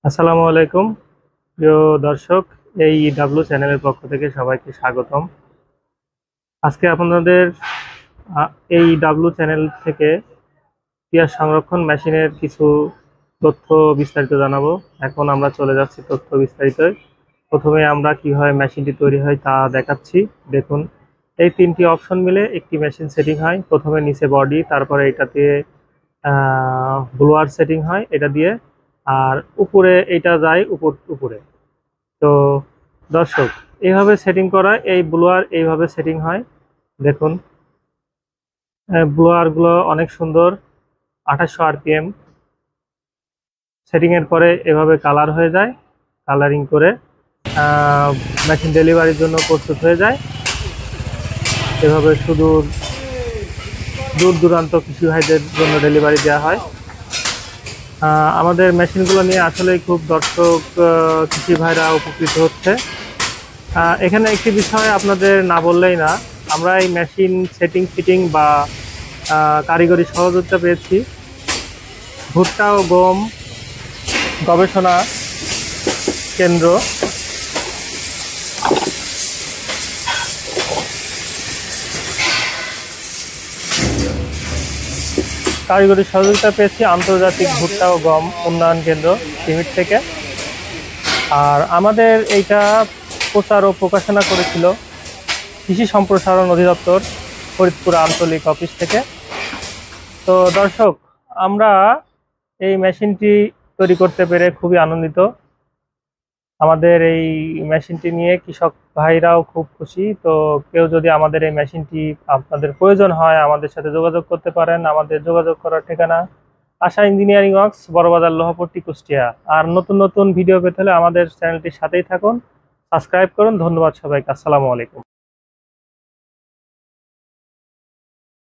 আসসালামু আলাইকুম প্রিয় দর্শক। এই ডাব্লু চ্যানেলের পক্ষ থেকে সবাইকে স্বাগতম। আজকে আপনাদের আ- এই ডাব্লু চ্যানেল থেকে পেঁয়াজ সংরক্ষণ মেশিনের কিছু তথ্য বিস্তারিত জানাবো। এখন আমরা চলে যাচ্ছি তথ্য বিস্তারিত। প্রথমে আমরা কিভাবে মেশিনটি তৈরি হয় তা দেখাচ্ছি। দেখুন, এই তিনটি অপশন মিলে একটি মেশিন সেটিং হয়। প্রথমে নিচে বডি, তারপরে এটাতে ব্লোয়ার সেটিং হয় এটা দিয়ে, আর উপরে এটা যায় উপরে। তো দর্শক, এইভাবে সেটিং করা, এই ব্লোয়ার এইভাবে সেটিং হয়। দেখুন, ব্লোয়ার গুলো অনেক সুন্দর, 2800 আরপিএম। সেটিং এর পরে এভাবে কালার হয়ে যায়, কালারিং করে মেশিন ডেলিভারির জন্য প্রস্তুত হয়ে যায়। এভাবে শুধু দূর দূরান্ত কৃষি ভাইদের জন্য ডেলিভারি দেওয়া হয়। আমাদের মেশিনগুলো নিয়ে আসলেই খুব দর্শক কৃষি ভাইরা উপকৃত হচ্ছে। এখানে একটি বিষয় আপনাদের না বললেই না, আমরা এই মেশিন সেটিং ফিটিং বা কারিগরি সহযোগিতা পেয়েছি ভুট্টা ও গম গবেষণা কেন্দ্র। কারিগরি সহযোগিতা পেয়েছি আন্তর্জাতিক ভুট্টা ও গম উন্নয়ন কেন্দ্র সিমিট থেকে। আর আমাদের এইটা প্রচার ও প্রকাশনা করেছিল কৃষি সম্প্রসারণ অধিদপ্তর, ফরিদপুর আঞ্চলিক অফিস থেকে। তো দর্শক, আমরা এই মেশিনটি তৈরি করতে পেরে খুবই আনন্দিত। আমাদের এই মেশিনটি নিয়ে কৃষক ভাইরাও খুব খুশি। তো কেউ যদি আমাদের এই মেশিনটি আপনাদের প্রয়োজন হয়, আমাদের সাথে যোগাযোগ করতে পারেন। আমাদের যোগাযোগ করার ঠিকানা আশা ইঞ্জিনিয়ারিং ওয়ার্কস, বড়বাজার, লোহাপট্টি, কুষ্টিয়া। আর নতুন নতুন ভিডিও পেতে হলে আমাদের চ্যানেলটির সাথেই থাকুন, সাবস্ক্রাইব করুন। ধন্যবাদ সবাইকে। আসসালামু আলাইকুম।